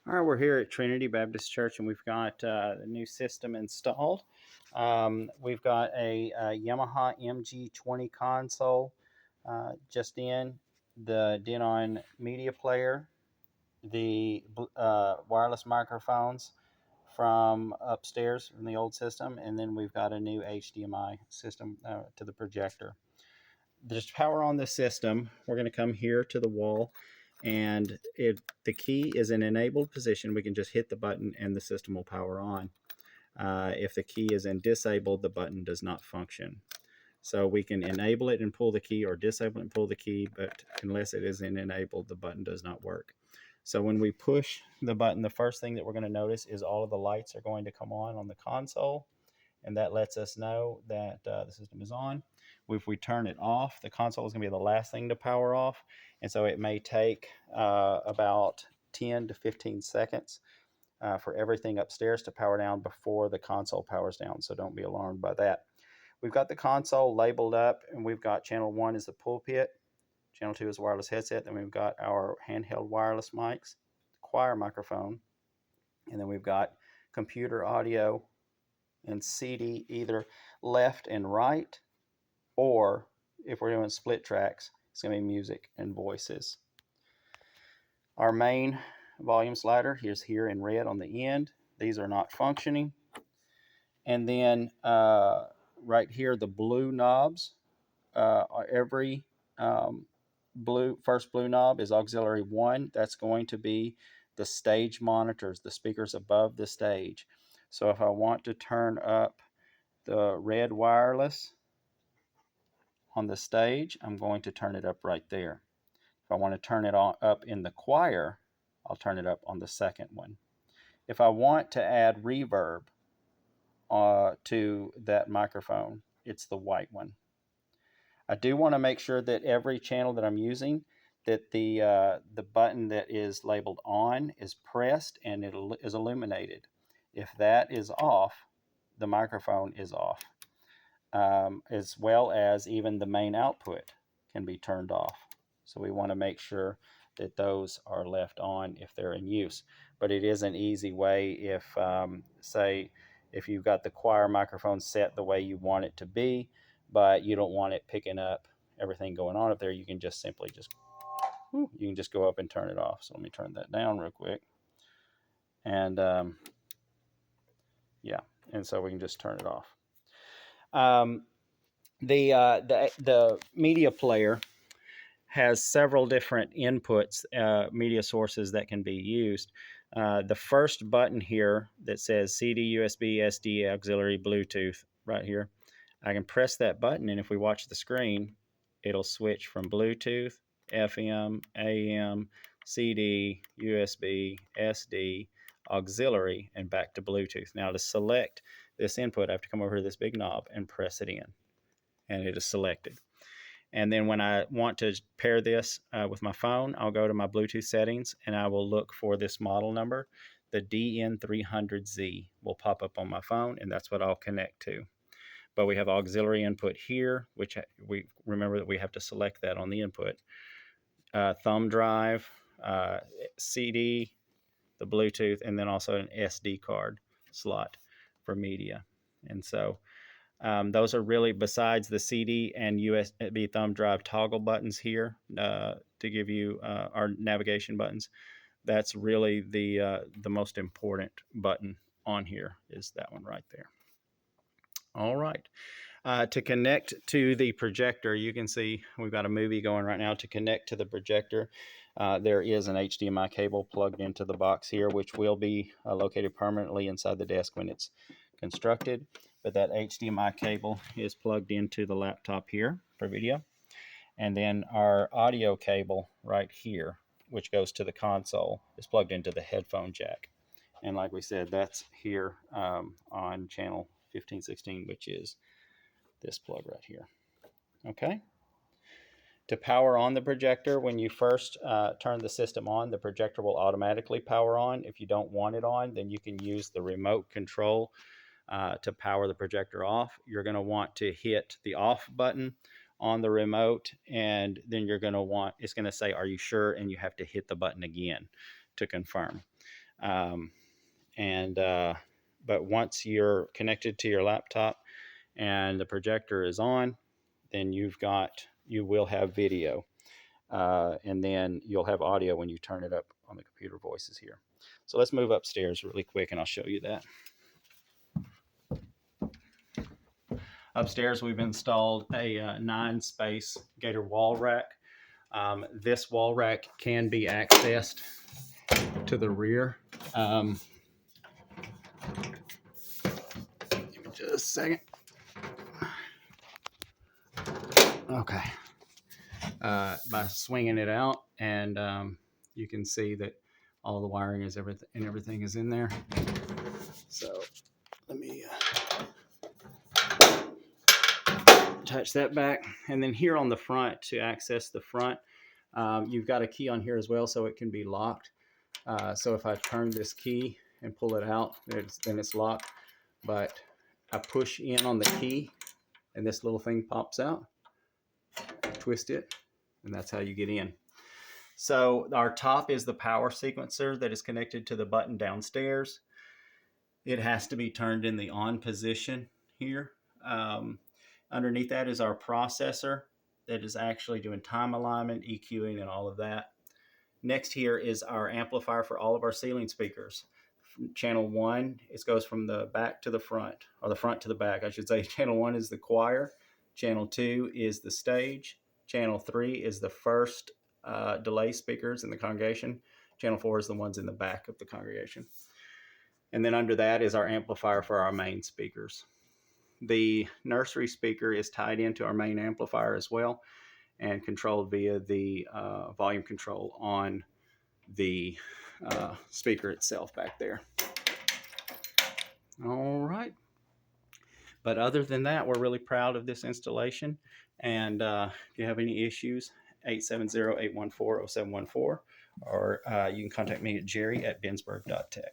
All right, we're here at Trinity Baptist Church, and we've got the new system installed. We've got a Yamaha MG20 console just in, the Denon media player, the wireless microphones from upstairs from the old system, and then we've got a new HDMI system to the projector. Just power on the system. We're going to come here to the wall, and if the key is in enabled position, we can just hit the button and the system will power on. If the key is in disabled, the button does not function. So we can enable it and pull the key, or disable it and pull the key, but unless it is in enabled, the button does not work. So when we push the button, the first thing that we're going to notice is all of the lights are going to come on the console, and that lets us know that the system is on. If we turn it off, the console is going to be the last thing to power off, and so it may take about 10 to 15 seconds for everything upstairs to power down before the console powers down, so don't be alarmed by that. We've got the console labeled up, and we've got channel 1 is the pulpit, channel 2 is wireless headset, then we've got our handheld wireless mics, choir microphone, and then we've got computer audio and CD either left and right, or if we're doing split tracks, it's going to be music and voices. Our main volume slider is here in red on the end. These are not functioning. And then right here, the blue knobs, every first blue knob is auxiliary 1. That's going to be the stage monitors, the speakers above the stage. So if I want to turn up the red wireless on the stage, I'm going to turn it up right there. If I want to turn it up in the choir, I'll turn it up on the second one. If I want to add reverb to that microphone, it's the white one. I do want to make sure that every channel that I'm using, that the button that is labeled on is pressed and it is illuminated. If that is off, the microphone is off, as well as even the main output can be turned off. So we want to make sure that those are left on if they're in use. But it is an easy way if, say, if you've got the choir microphone set the way you want it to be, but you don't want it picking up everything going on up there, you can just simply you can just go up and turn it off. So let me turn that down real quick. And yeah, and so we can just turn it off. The media player has several different inputs, media sources that can be used. The first button here that says CD, USB, SD, auxiliary, Bluetooth, right here, I can press that button, and if we watch the screen, it'll switch from Bluetooth, FM, AM, CD, USB, SD, auxiliary, and back to Bluetooth. Now to select this input, I have to come over to this big knob and press it in, and it is selected. And then when I want to pair this with my phone, I'll go to my Bluetooth settings and I will look for this model number. The DN300Z will pop up on my phone, and that's what I'll connect to. But we have auxiliary input here, which we remember that we have to select that on the input. Thumb drive, CD, the Bluetooth, and then also an SD card slot for media. And so those are really, besides the CD and USB thumb drive toggle buttons here to give you our navigation buttons, that's really the most important button on here is that one right there. All right. To connect to the projector, you can see we've got a movie going right now. To connect to the projector, there is an HDMI cable plugged into the box here, which will be located permanently inside the desk when it's constructed. But that HDMI cable is plugged into the laptop here for video. And then our audio cable right here, which goes to the console, is plugged into the headphone jack. And like we said, that's here on channel 1516, which is this plug right here. Okay. To power on the projector, when you first turn the system on, the projector will automatically power on. If you don't want it on, then you can use the remote control to power the projector off. You're going to want to hit the off button on the remote, and then you're going to want, it's going to say, are you sure? And you have to hit the button again to confirm. Um, and but once you're connected to your laptop and the projector is on, then you will have video, and then you'll have audio when you turn it up on the computer voices here. So let's move upstairs really quick and I'll show you that. Upstairs we've installed a 9-space Gator wall rack. This wall rack can be accessed to the rear. Give me just a second. Okay. By swinging it out, and you can see that all the wiring is everything is in there. So let me attach that back, and then here on the front, to access the front, you've got a key on here as well, so it can be locked. So if I turn this key and pull it out, then it's locked. But I push in on the key, and this little thing pops out. Twist it, and that's how you get in. So our top is the power sequencer that is connected to the button downstairs. It has to be turned in the on position here. Underneath that is our processor that is actually doing time alignment, EQing, and all of that. Next here is our amplifier for all of our ceiling speakers. Channel 1, it goes from the back to the front, or the front to the back, I should say. Channel 1 is the choir. Channel 2 is the stage. Channel 3 is the first delay speakers in the congregation. Channel 4 is the ones in the back of the congregation. And then under that is our amplifier for our main speakers. The nursery speaker is tied into our main amplifier as well, and controlled via the volume control on the speaker itself back there. All right. But other than that, we're really proud of this installation. And if you have any issues, 870-814-0714, or you can contact me at jerry@bensburg.tech.